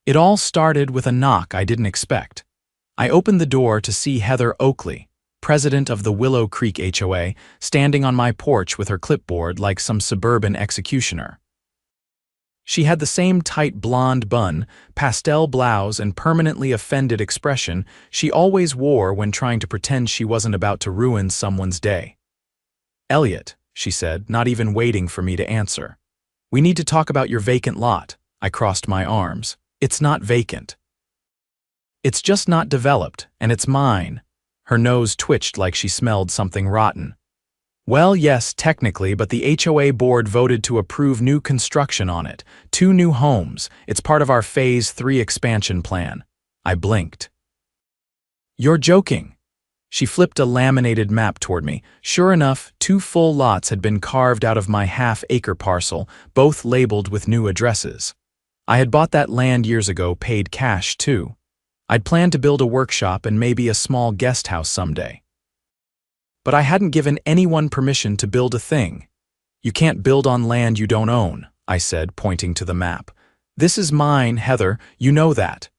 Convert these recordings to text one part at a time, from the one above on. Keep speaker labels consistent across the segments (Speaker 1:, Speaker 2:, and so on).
Speaker 1: It all started with a knock I didn't expect. I opened the door to see Heather Oakley, president of the Willow Creek HOA, standing on my porch with her clipboard like some suburban executioner. She had the same tight blonde bun, pastel blouse, and permanently offended expression she always wore when trying to pretend she wasn't about to ruin someone's day. "Elliot," she said, not even waiting for me to answer. "We need to talk about your vacant lot." I crossed my arms. "It's not vacant. It's just not developed, and it's mine." Her nose twitched like she smelled something rotten. "Well, yes, technically, but the HOA board voted to approve new construction on it. 2 new homes. It's part of our Phase 3 expansion plan." I blinked. "You're joking." She flipped a laminated map toward me. Sure enough, 2 full lots had been carved out of my half-acre parcel, both labeled with new addresses. I had bought that land years ago, paid cash too. I'd planned to build a workshop and maybe a small guest house someday. But I hadn't given anyone permission to build a thing. "You can't build on land you don't own," I said, pointing to the map. "This is mine, Heather, you know that."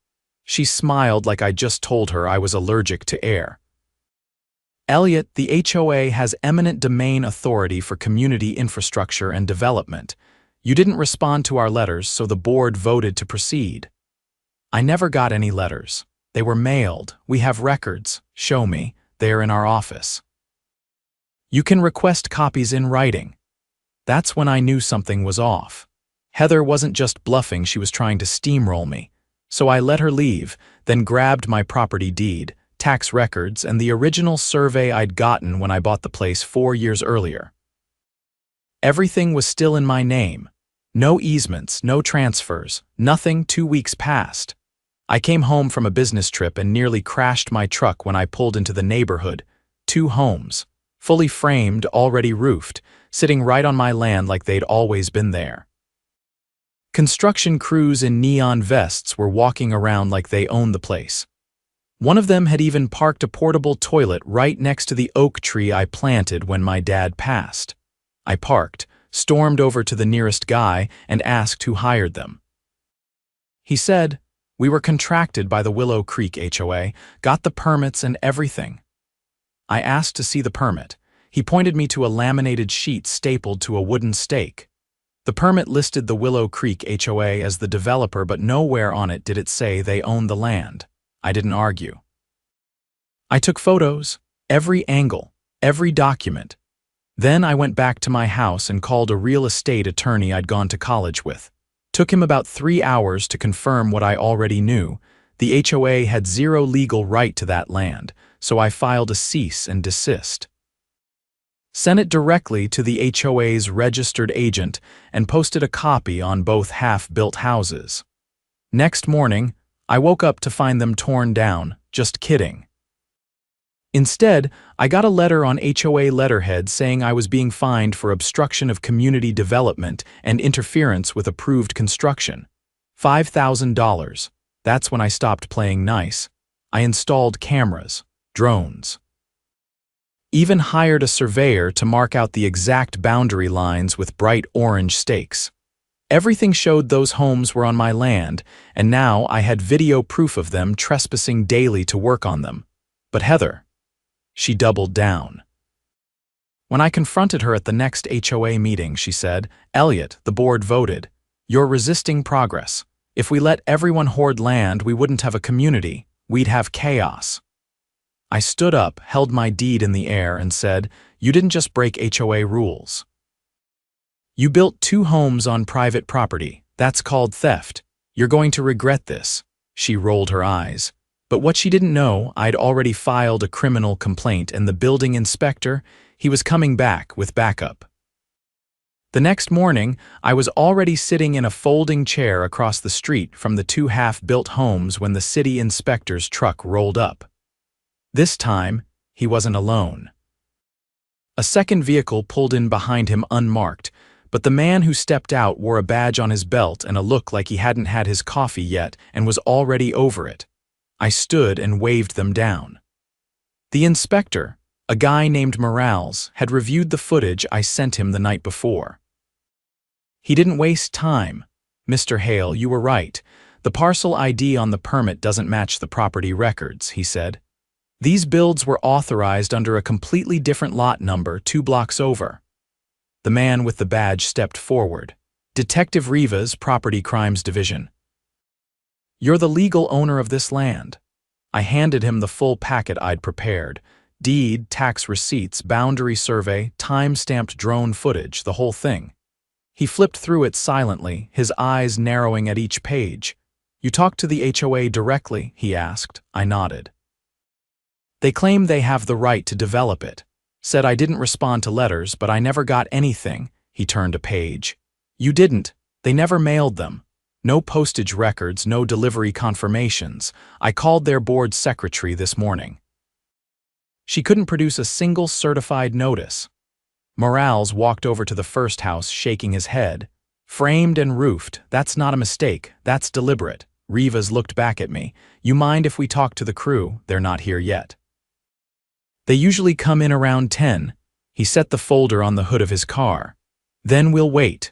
Speaker 1: She smiled like I just told her I was allergic to air. "Elliot, the HOA has eminent domain authority for community infrastructure and development. You didn't respond to our letters, so the board voted to proceed." "I never got any letters. They were mailed. We have records. Show me. They're in our office." "You can request copies in writing." That's when I knew something was off. Heather wasn't just bluffing, she was trying to steamroll me. So I let her leave, then grabbed my property deed, tax records, and the original survey I'd gotten when I bought the place 4 years earlier. Everything was still in my name. No easements, no transfers, nothing. 2 weeks passed. I came home from a business trip and nearly crashed my truck when I pulled into the neighborhood. 2 homes. Fully framed, already roofed, sitting right on my land like they'd always been there. Construction crews in neon vests were walking around like they owned the place. One of them had even parked a portable toilet right next to the oak tree I planted when my dad passed. I parked, stormed over to the nearest guy, and asked who hired them. He said, "We were contracted by the Willow Creek HOA, got the permits and everything." I asked to see the permit. He pointed me to a laminated sheet stapled to a wooden stake. The permit listed the Willow Creek HOA as the developer, but nowhere on it did it say they owned the land. I didn't argue. I took photos, every angle, every document. Then I went back to my house and called a real estate attorney I'd gone to college with. Took him about 3 hours to confirm what I already knew. The HOA had 0 legal right to that land, so I filed a cease and desist. Sent it directly to the HOA's registered agent and posted a copy on both half-built houses. Next morning, I woke up to find them torn down. Just kidding. Instead, I got a letter on HOA letterhead saying I was being fined for obstruction of community development and interference with approved construction. $5,000. That's when I stopped playing nice. I installed cameras, drones. Even hired a surveyor to mark out the exact boundary lines with bright orange stakes. Everything showed those homes were on my land, and now I had video proof of them trespassing daily to work on them. But Heather, she doubled down. When I confronted her at the next HOA meeting, she said, "Elliot, the board voted. You're resisting progress. If we let everyone hoard land, we wouldn't have a community. We'd have chaos." I stood up, held my deed in the air, and said, "You didn't just break HOA rules. You built 2 homes on private property. That's called theft. You're going to regret this." She rolled her eyes. But what she didn't know, I'd already filed a criminal complaint, and the building inspector, he was coming back with backup. The next morning, I was already sitting in a folding chair across the street from the 2 half-built homes when the city inspector's truck rolled up. This time, he wasn't alone. A second vehicle pulled in behind him unmarked, but the man who stepped out wore a badge on his belt and a look like he hadn't had his coffee yet and was already over it. I stood and waved them down. The inspector, a guy named Morales, had reviewed the footage I sent him the night before. He didn't waste time. "Mr. Hale, you were right. The parcel ID on the permit doesn't match the property records, he said. These builds were authorized under a completely different lot number 2 blocks over. The man with the badge stepped forward. Detective Rivas, Property Crimes Division. You're the legal owner of this land. I handed him the full packet I'd prepared. Deed, tax receipts, boundary survey, time-stamped drone footage, the whole thing. He flipped through it silently, his eyes narrowing at each page. You talked to the HOA directly, he asked. I nodded. They claim they have the right to develop it. Said I didn't respond to letters, but I never got anything. He turned a page. You didn't. They never mailed them. No postage records, no delivery confirmations. I called their board secretary this morning. She couldn't produce a single certified notice. Morales walked over to the first house, shaking his head. Framed and roofed, that's not a mistake, that's deliberate. Rivas looked back at me. You mind if we talk to the crew? They're not here yet. They usually come in around 10. He set the folder on the hood of his car. Then we'll wait.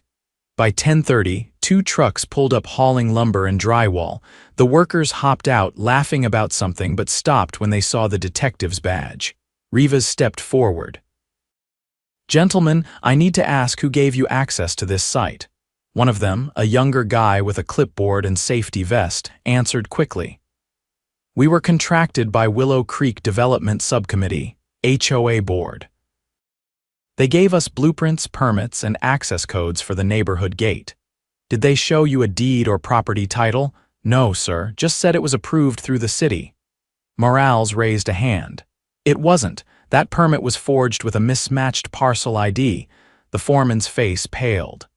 Speaker 1: By 10:30, 2 trucks pulled up hauling lumber and drywall. The workers hopped out, laughing about something, but stopped when they saw the detective's badge. Rivas stepped forward. Gentlemen, I need to ask who gave you access to this site. One of them, a younger guy with a clipboard and safety vest, answered quickly. We were contracted by Willow Creek Development Subcommittee, HOA Board. They gave us blueprints, permits, and access codes for the neighborhood gate. Did they show you a deed or property title? No, sir, just said it was approved through the city. Morales raised a hand. It wasn't. That permit was forged with a mismatched parcel ID. The foreman's face paled.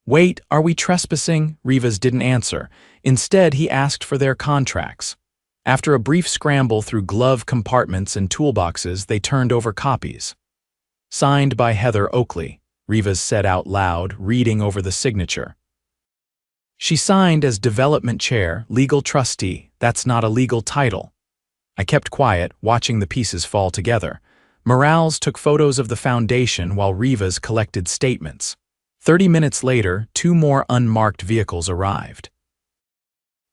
Speaker 1: Wait, are we trespassing? Rivas didn't answer. Instead, he asked for their contracts. After a brief scramble through glove compartments and toolboxes, they turned over copies. Signed by Heather Oakley, Rivas said out loud, reading over the signature. She signed as development chair, legal trustee. That's not a legal title. I kept quiet, watching the pieces fall together. Morales took photos of the foundation while Rivas collected statements. 30 minutes later, 2 more unmarked vehicles arrived.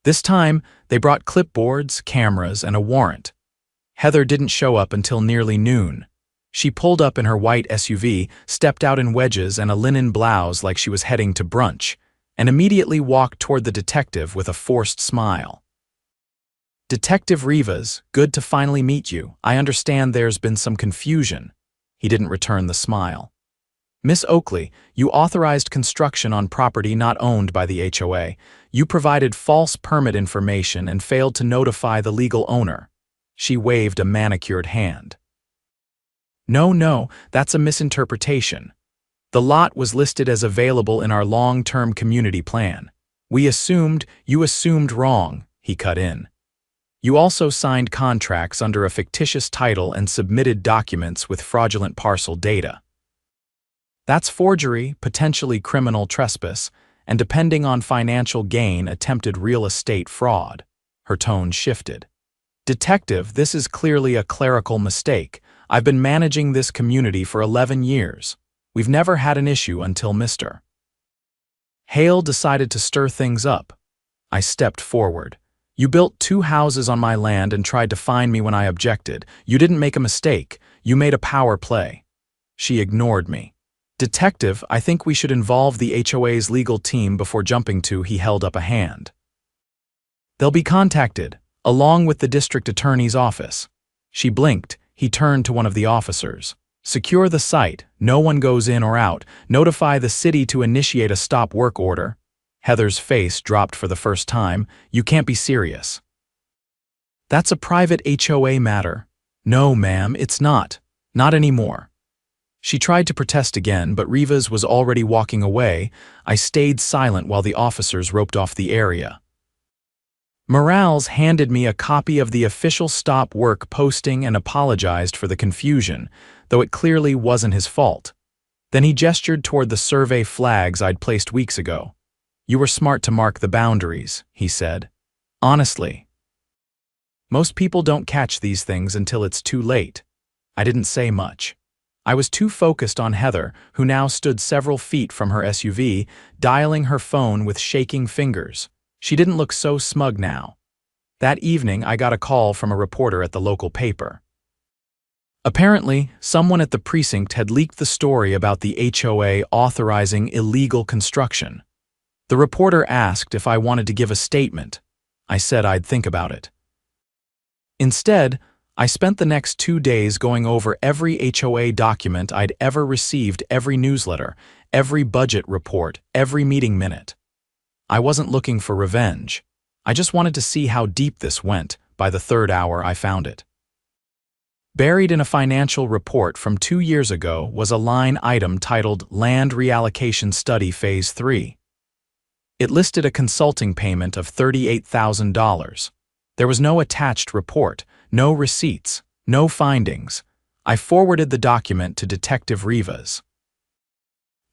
Speaker 1: This time, they brought clipboards, cameras, and a warrant. Heather didn't show up until nearly noon. She pulled up in her white SUV, stepped out in wedges and a linen blouse like she was heading to brunch, and immediately walked toward the detective with a forced smile. Detective Rivas, good to finally meet you. I understand there's been some confusion. He didn't return the smile. Miss Oakley, you authorized construction on property not owned by the HOA. You provided false permit information and failed to notify the legal owner. She waved a manicured hand. No, that's a misinterpretation. The lot was listed as available in our long-term community plan. You assumed wrong, he cut in. You also signed contracts under a fictitious title and submitted documents with fraudulent parcel data. That's forgery, potentially criminal trespass, and depending on financial gain, attempted real estate fraud. Her tone shifted. Detective, this is clearly a clerical mistake. I've been managing this community for 11 years. We've never had an issue until Mr. Hale decided to stir things up. I stepped forward. You built 2 houses on my land and tried to fine me when I objected. You didn't make a mistake. You made a power play. She ignored me. Detective, I think we should involve the HOA's legal team before jumping to. He held up a hand. They'll be contacted, along with the district attorney's office. She blinked. He turned to one of the officers. Secure the site. No one goes in or out. Notify the city to initiate a stop work order. Heather's face dropped for the first time. You can't be serious. That's a private HOA matter. No, ma'am, it's not. Not anymore. She tried to protest again, but Rivas was already walking away. I stayed silent while the officers roped off the area. Morales handed me a copy of the official stop work posting and apologized for the confusion, though it clearly wasn't his fault. Then he gestured toward the survey flags I'd placed weeks ago. You were smart to mark the boundaries, he said. Honestly. Most people don't catch these things until it's too late. I didn't say much. I was too focused on Heather, who now stood several feet from her SUV, dialing her phone with shaking fingers. She didn't look so smug now. That evening, I got a call from a reporter at the local paper. Apparently, someone at the precinct had leaked the story about the HOA authorizing illegal construction. The reporter asked if I wanted to give a statement. I said I'd think about it. Instead, I spent the next 2 days going over every HOA document I'd ever received, every newsletter, every budget report, every meeting minute. I wasn't looking for revenge. I just wanted to see how deep this went. By the third hour, I found it. Buried in a financial report from 2 years ago was a line item titled Land Reallocation Study Phase 3. It listed a consulting payment of $38,000. There was no attached report, no receipts, no findings. I forwarded the document to Detective Rivas.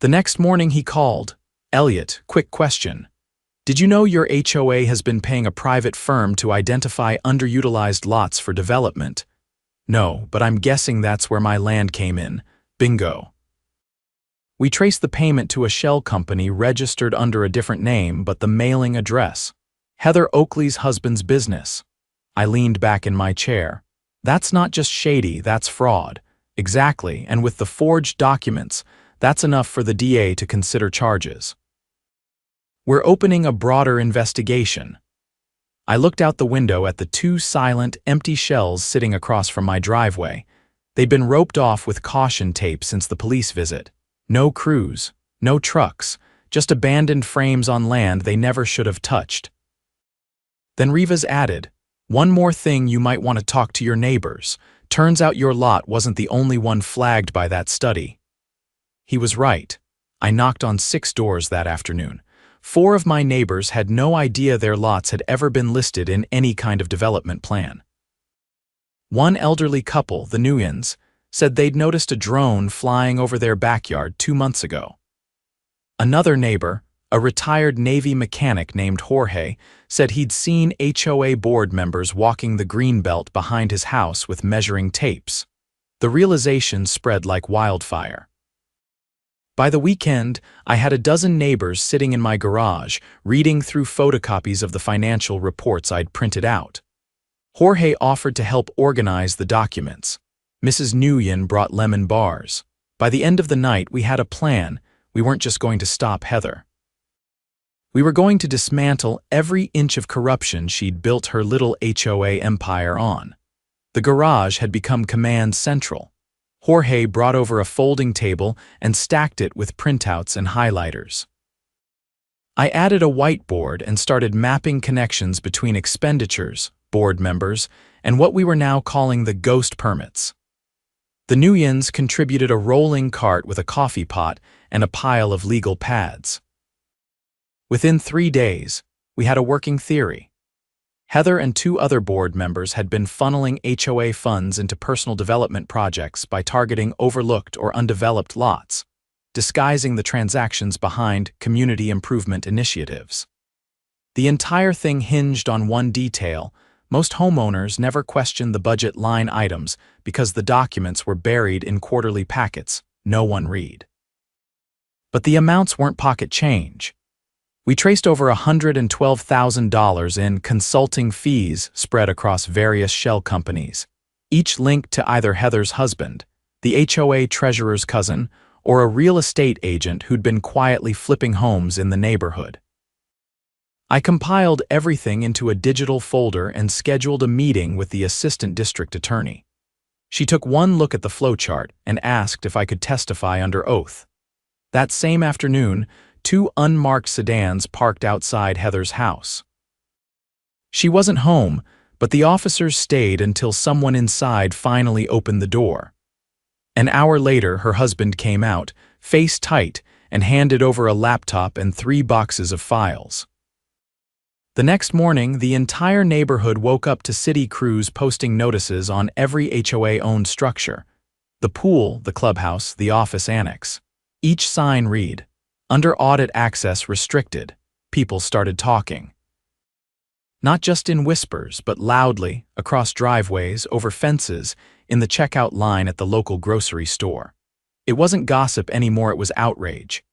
Speaker 1: The next morning he called. "Elliot, quick question. Did you know your HOA has been paying a private firm to identify underutilized lots for development?" "No, but I'm guessing that's where my land came in. Bingo." We traced the payment to a shell company registered under a different name, but the mailing address. Heather Oakley's husband's business. I leaned back in my chair. That's not just shady, that's fraud. Exactly, and with the forged documents, that's enough for the DA to consider charges. We're opening a broader investigation. I looked out the window at the 2 silent, empty shells sitting across from my driveway. They'd been roped off with caution tape since the police visit. No crews, no trucks, just abandoned frames on land they never should have touched. Then Rivas added, "One more thing, you might want to talk to your neighbors. Turns out your lot wasn't the only one flagged by that study." He was right. I knocked on 6 doors that afternoon. 4 of my neighbors had no idea their lots had ever been listed in any kind of development plan. One elderly couple, the Nguyen's, said they'd noticed a drone flying over their backyard 2 months ago. Another neighbor, a retired Navy mechanic named Jorge, said he'd seen HOA board members walking the greenbelt behind his house with measuring tapes. The realization spread like wildfire. By the weekend, I had a dozen neighbors sitting in my garage, reading through photocopies of the financial reports I'd printed out. Jorge offered to help organize the documents. Mrs. Nguyen brought lemon bars. By the end of the night, we had a plan. We weren't just going to stop Heather. We were going to dismantle every inch of corruption she'd built her little HOA empire on. The garage had become command central. Jorge brought over a folding table and stacked it with printouts and highlighters. I added a whiteboard and started mapping connections between expenditures, board members, and what we were now calling the ghost permits. The Nguyens contributed a rolling cart with a coffee pot and a pile of legal pads. Within 3 days, we had a working theory. Heather and 2 other board members had been funneling HOA funds into personal development projects by targeting overlooked or undeveloped lots, disguising the transactions behind community improvement initiatives. The entire thing hinged on one detail. Most homeowners never questioned the budget line items because the documents were buried in quarterly packets no one read. But the amounts weren't pocket change. We traced over $112,000 in consulting fees spread across various shell companies, each linked to either Heather's husband, the HOA treasurer's cousin, or a real estate agent who'd been quietly flipping homes in the neighborhood. I compiled everything into a digital folder and scheduled a meeting with the assistant district attorney. She took one look at the flowchart and asked if I could testify under oath. That same afternoon, 2 unmarked sedans parked outside Heather's house. She wasn't home, but the officers stayed until someone inside finally opened the door. An hour later, her husband came out, face tight, and handed over a laptop and 3 boxes of files. The next morning, the entire neighborhood woke up to city crews posting notices on every HOA-owned structure: the pool, the clubhouse, the office annex. Each sign read, "Under audit access restricted." People started talking. Not just in whispers, but loudly, across driveways, over fences, in the checkout line at the local grocery store. It wasn't gossip anymore, it was outrage.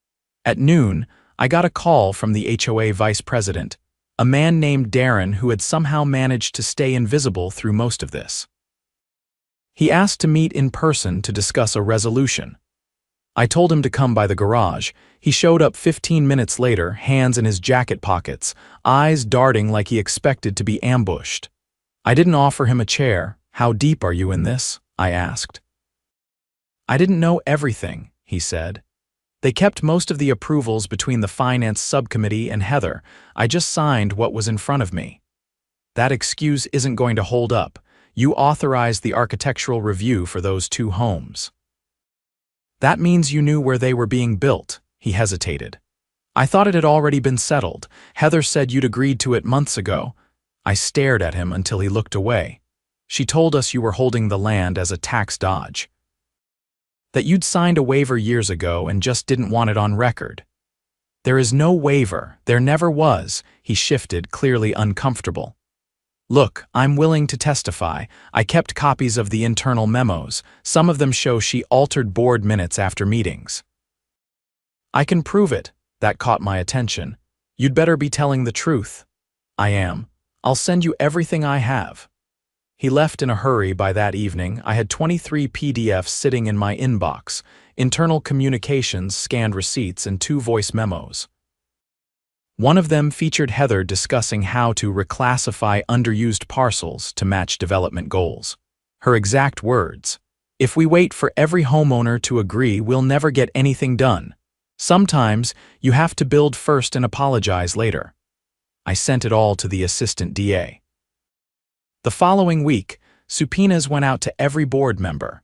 Speaker 1: At noon, I got a call from the HOA vice president, a man named Darren who had somehow managed to stay invisible through most of this. He asked to meet in person to discuss a resolution. I told him to come by the garage. He showed up 15 minutes later, hands in his jacket pockets, eyes darting like he expected to be ambushed. I didn't offer him a chair. "How deep are you in this?" I asked. "I didn't know everything," he said. "They kept most of the approvals between the finance subcommittee and Heather. I just signed what was in front of me." "That excuse isn't going to hold up. You authorized the architectural review for those 2 homes." "That means you knew where they were being built," he hesitated. "I thought it had already been settled. Heather said you'd agreed to it months ago." I stared at him until he looked away. "She told us you were holding the land as a tax dodge. That you'd signed a waiver years ago and just didn't want it on record." "There is no waiver. There never was." He shifted, clearly uncomfortable. "Look, I'm willing to testify. I kept copies of the internal memos. Some of them show she altered board minutes after meetings." "I can prove it." That caught my attention. "You'd better be telling the truth." "I am. I'll send you everything I have." He left in a hurry. By that evening, I had 23 PDFs sitting in my inbox, internal communications, scanned receipts, and 2 voice memos. One of them featured Heather discussing how to reclassify underused parcels to match development goals. Her exact words: "If we wait for every homeowner to agree, we'll never get anything done. Sometimes you have to build first and apologize later." I sent it all to the assistant DA. The following week, subpoenas went out to every board member.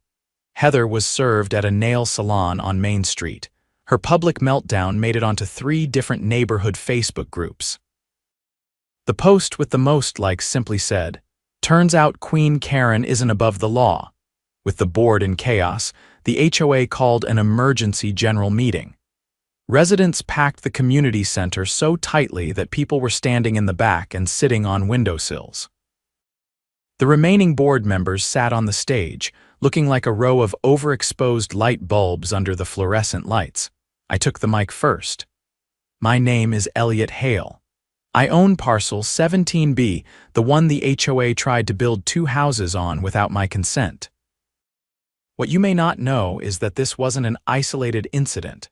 Speaker 1: Heather was served at a nail salon on Main Street. Her public meltdown made it onto 3 different neighborhood Facebook groups. The post with the most likes simply said, "Turns out Queen Karen isn't above the law." With the board in chaos, the HOA called an emergency general meeting. Residents packed the community center so tightly that people were standing in the back and sitting on windowsills. The remaining board members sat on the stage, looking like a row of overexposed light bulbs under the fluorescent lights. I took the mic first. "My name is Elliot Hale. I own parcel 17B, the one the HOA tried to build 2 houses on without my consent. What you may not know is that this wasn't an isolated incident.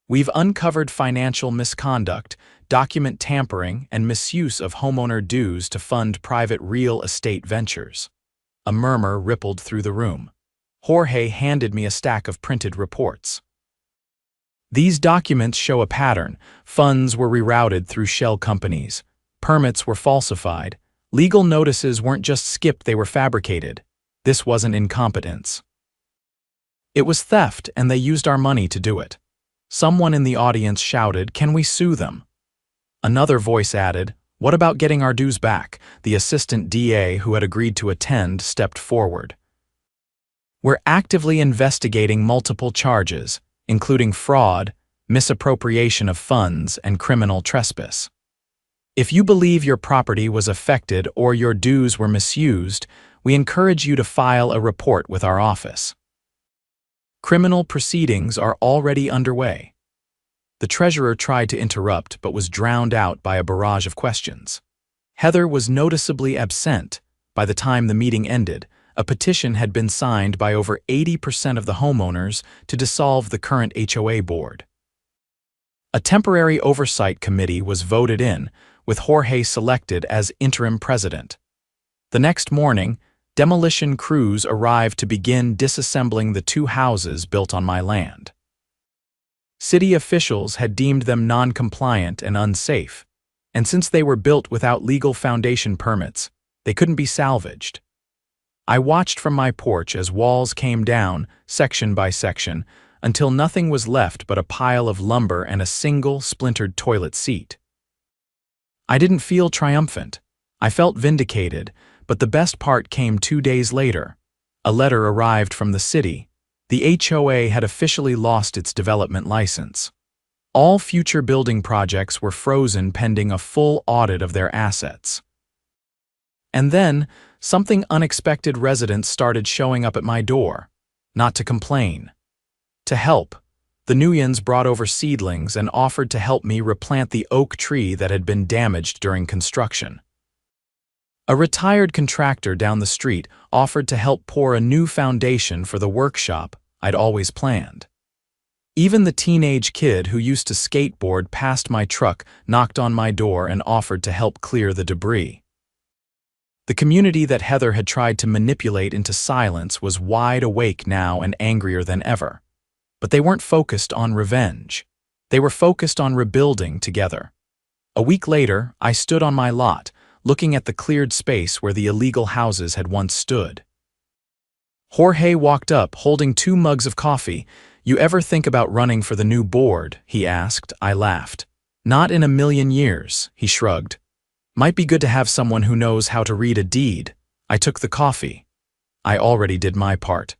Speaker 1: We've uncovered financial misconduct, document tampering, and misuse of homeowner dues to fund private real estate ventures." A murmur rippled through the room. Jorge handed me a stack of printed reports. "These documents show a pattern. Funds were rerouted through shell companies. Permits were falsified. Legal notices weren't just skipped, they were fabricated. This wasn't incompetence. It was theft, and they used our money to do it." Someone in the audience shouted, "Can we sue them?" Another voice added, "What about getting our dues back?" The assistant DA, who had agreed to attend, stepped forward. "We're actively investigating multiple charges, including fraud, misappropriation of funds, and criminal trespass. If you believe your property was affected or your dues were misused, we encourage you to file a report with our office. Criminal proceedings are already underway." The treasurer tried to interrupt but was drowned out by a barrage of questions. Heather was noticeably absent. By the time the meeting ended, a petition had been signed by over 80% of the homeowners to dissolve the current HOA board. A temporary oversight committee was voted in, with Jorge selected as interim president. The next morning, demolition crews arrived to begin disassembling the 2 houses built on my land. City officials had deemed them non-compliant and unsafe, and since they were built without legal foundation permits, they couldn't be salvaged. I watched from my porch as walls came down, section by section, until nothing was left but a pile of lumber and a single splintered toilet seat. I didn't feel triumphant. I felt vindicated, but the best part came 2 days later. A letter arrived from the city. The HOA had officially lost its development license. All future building projects were frozen pending a full audit of their assets. And then, something unexpected. Residents started showing up at my door. Not to complain. To help. The Nuyans brought over seedlings and offered to help me replant the oak tree that had been damaged during construction. A retired contractor down the street offered to help pour a new foundation for the workshop I'd always planned. Even the teenage kid who used to skateboard past my truck knocked on my door and offered to help clear the debris. The community that Heather had tried to manipulate into silence was wide awake now and angrier than ever. But they weren't focused on revenge. They were focused on rebuilding together. A week later, I stood on my lot, looking at the cleared space where the illegal houses had once stood. Jorge walked up, holding 2 mugs of coffee. "You ever think about running for the new board?" he asked. I laughed. "Not in a million years," he shrugged. "Might be good to have someone who knows how to read a deed." I took the coffee. I already did my part.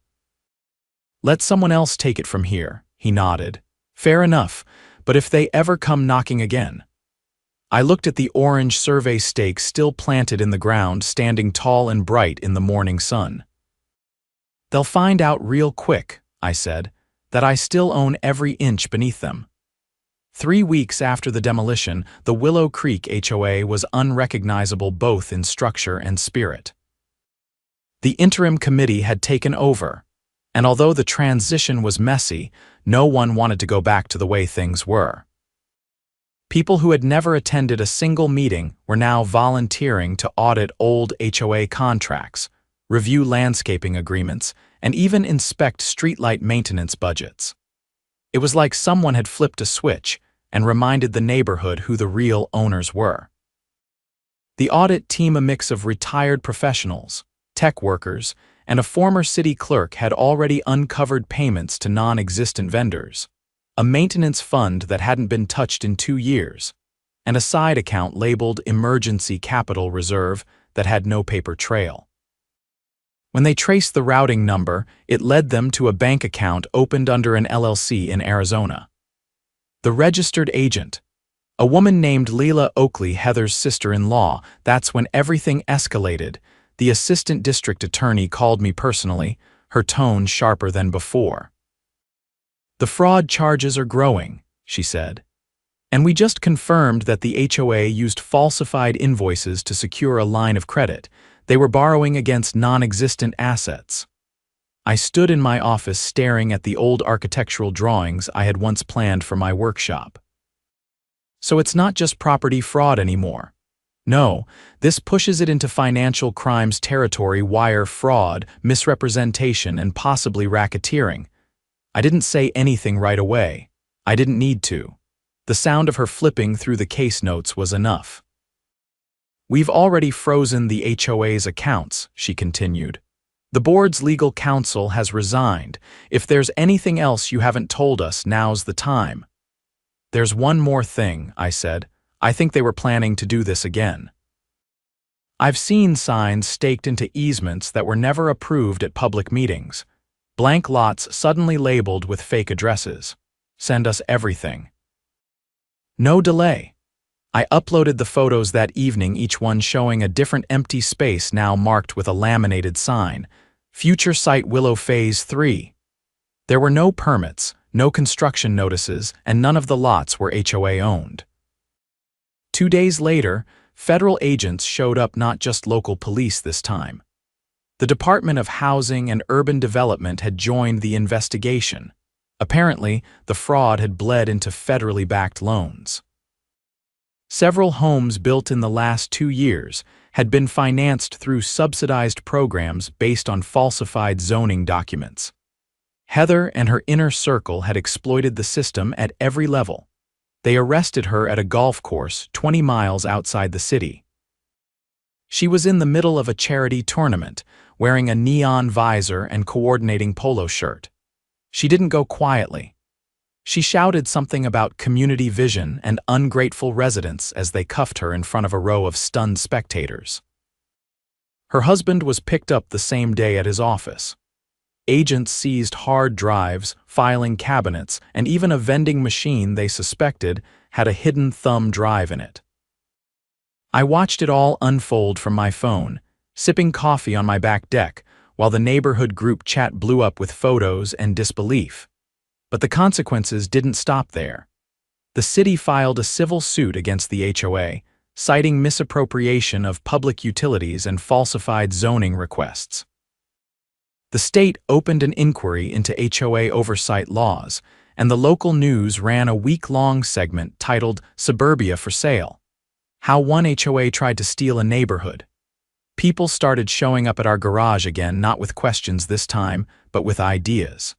Speaker 1: "Let someone else take it from here," he nodded. "Fair enough, but if they ever come knocking again." I looked at the orange survey stake still planted in the ground, standing tall and bright in the morning sun. "They'll find out real quick," I said, "that I still own every inch beneath them." 3 weeks after the demolition, the Willow Creek HOA was unrecognizable both in structure and spirit. The interim committee had taken over, and although the transition was messy, no one wanted to go back to the way things were. People who had never attended a single meeting were now volunteering to audit old HOA contracts, review landscaping agreements, and even inspect streetlight maintenance budgets. It was like someone had flipped a switch and reminded the neighborhood who the real owners were. The audit team, a mix of retired professionals, tech workers, and a former city clerk, had already uncovered payments to non-existent vendors, a maintenance fund that hadn't been touched in 2 years, and a side account labeled Emergency Capital Reserve that had no paper trail. When they traced the routing number, it led them to a bank account opened under an LLC in Arizona. The registered agent, a woman named Leila Oakley, Heather's sister-in-law. That's when everything escalated. The assistant district attorney called me personally, her tone sharper than before. "The fraud charges are growing," she said. "And we just confirmed that the HOA used falsified invoices to secure a line of credit. They were borrowing against non-existent assets." I stood in my office staring at the old architectural drawings I had once planned for my workshop. So it's not just property fraud anymore. No, this pushes it into financial crimes territory: wire fraud, misrepresentation, and possibly racketeering. I didn't say anything right away. I didn't need to. The sound of her flipping through the case notes was enough. "We've already frozen the HOA's accounts," she continued. "The board's legal counsel has resigned. If there's anything else you haven't told us, now's the time." "There's one more thing," I said. "I think they were planning to do this again. I've seen signs staked into easements that were never approved at public meetings. Blank lots suddenly labeled with fake addresses. Send us everything." No delay. I uploaded the photos that evening, each one showing a different empty space now marked with a laminated sign. "Future Site Willow Phase 3. There were no permits, no construction notices, and none of the lots were HOA owned. 2 days later, federal agents showed up, not just local police this time. The Department of Housing and Urban Development had joined the investigation. Apparently, the fraud had bled into federally backed loans. Several homes built in the last 2 years had been financed through subsidized programs based on falsified zoning documents. Heather and her inner circle had exploited the system at every level. They arrested her at a golf course 20 miles outside the city. She was in the middle of a charity tournament, wearing a neon visor and coordinating polo shirt. She didn't go quietly. She shouted something about community vision and ungrateful residents as they cuffed her in front of a row of stunned spectators. Her husband was picked up the same day at his office. Agents seized hard drives, filing cabinets, and even a vending machine they suspected had a hidden thumb drive in it. I watched it all unfold from my phone, sipping coffee on my back deck, while the neighborhood group chat blew up with photos and disbelief. But the consequences didn't stop there. The city filed a civil suit against the HOA, citing misappropriation of public utilities and falsified zoning requests. The state opened an inquiry into HOA oversight laws, and the local news ran a week-long segment titled "Suburbia for Sale," how one HOA tried to steal a neighborhood. People started showing up at our garage again, not with questions this time, but with ideas.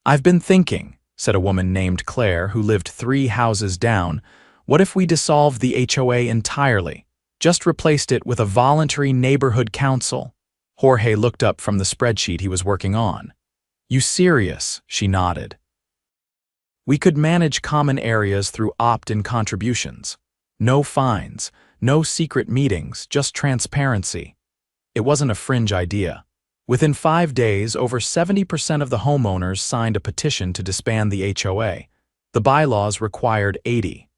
Speaker 1: "I've been thinking," said a woman named Claire who lived 3 houses down, "what if we dissolved the HOA entirely, just replaced it with a voluntary neighborhood council?" Jorge looked up from the spreadsheet he was working on. "You serious?" She nodded. "We could manage common areas through opt-in contributions. No fines, no secret meetings, just transparency." It wasn't a fringe idea. Within 5 days, over 70% of the homeowners signed a petition to disband the HOA. The bylaws required 80.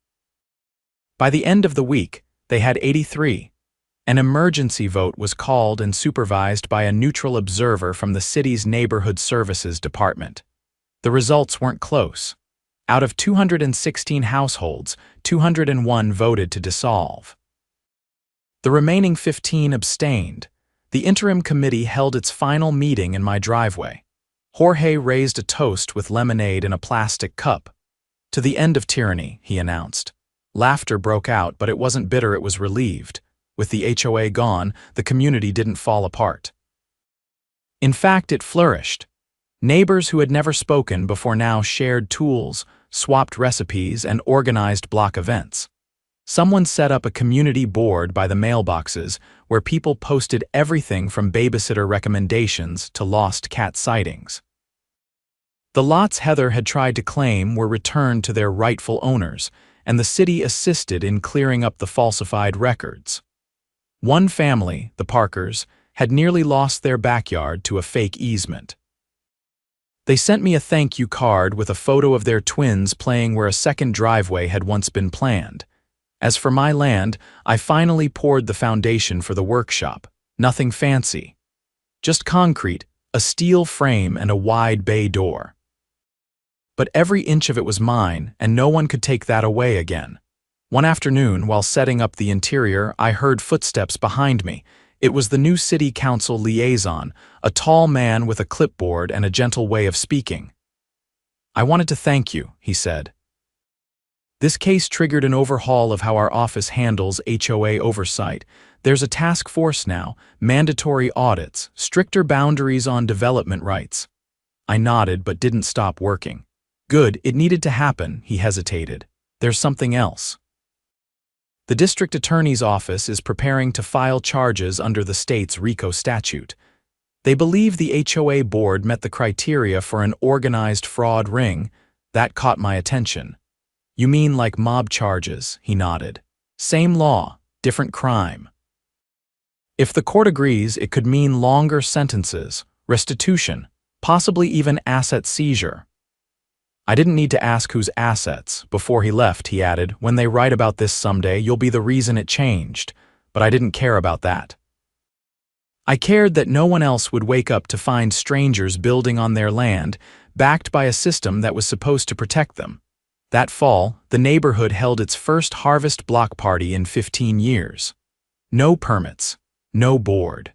Speaker 1: By the end of the week, they had 83. An emergency vote was called and supervised by a neutral observer from the city's Neighborhood Services Department. The results weren't close. Out of 216 households, 201 voted to dissolve. The remaining 15 abstained. The interim committee held its final meeting in my driveway. Jorge raised a toast with lemonade in a plastic cup. "To the end of tyranny," he announced. Laughter broke out, but it wasn't bitter, it was relieved. With the HOA gone, the community didn't fall apart. In fact, it flourished. Neighbors who had never spoken before now shared tools, swapped recipes, and organized block events. Someone set up a community board by the mailboxes where people posted everything from babysitter recommendations to lost cat sightings. The lots Heather had tried to claim were returned to their rightful owners, and the city assisted in clearing up the falsified records. One family, the Parkers, had nearly lost their backyard to a fake easement. They sent me a thank you card with a photo of their twins playing where a second driveway had once been planned. As for my land, I finally poured the foundation for the workshop. Nothing fancy. Just concrete, a steel frame, and a wide bay door. But every inch of it was mine, and no one could take that away again. One afternoon, while setting up the interior, I heard footsteps behind me. It was the new city council liaison, a tall man with a clipboard and a gentle way of speaking. "I wanted to thank you," he said. "This case triggered an overhaul of how our office handles HOA oversight. There's a task force now, mandatory audits, stricter boundaries on development rights." I nodded but didn't stop working. "Good, it needed to happen," he hesitated. "There's something else. The district attorney's office is preparing to file charges under the state's RICO statute. They believe the HOA board met the criteria for an organized fraud ring. That caught my attention." "You mean like mob charges?" he nodded. "Same law, different crime." "If the court agrees, it could mean longer sentences, restitution, possibly even asset seizure." I didn't need to ask whose assets. Before he left, he added, "When they write about this someday, you'll be the reason it changed." But I didn't care about that. I cared that no one else would wake up to find strangers building on their land, backed by a system that was supposed to protect them. That fall, the neighborhood held its first harvest block party in 15 years. No permits, no board.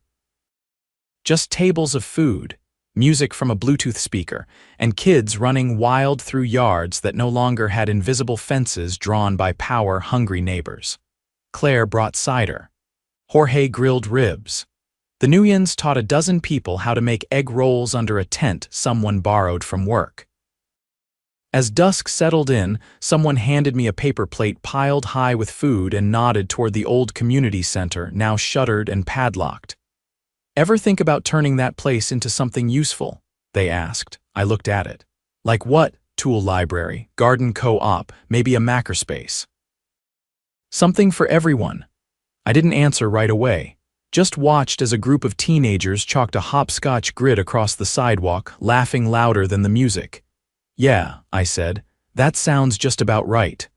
Speaker 1: Just tables of food, music from a Bluetooth speaker, and kids running wild through yards that no longer had invisible fences drawn by power-hungry neighbors. Claire brought cider. Jorge grilled ribs. The Nuyans taught a dozen people how to make egg rolls under a tent someone borrowed from work. As dusk settled in, someone handed me a paper plate piled high with food and nodded toward the old community center, now shuttered and padlocked. "Ever think about turning that place into something useful?" they asked. I looked at it. "Like what?" "Tool library, garden co-op, maybe a makerspace." "Something for everyone." I didn't answer right away, just watched as a group of teenagers chalked a hopscotch grid across the sidewalk, laughing louder than the music. "Yeah," I said, "that sounds just about right."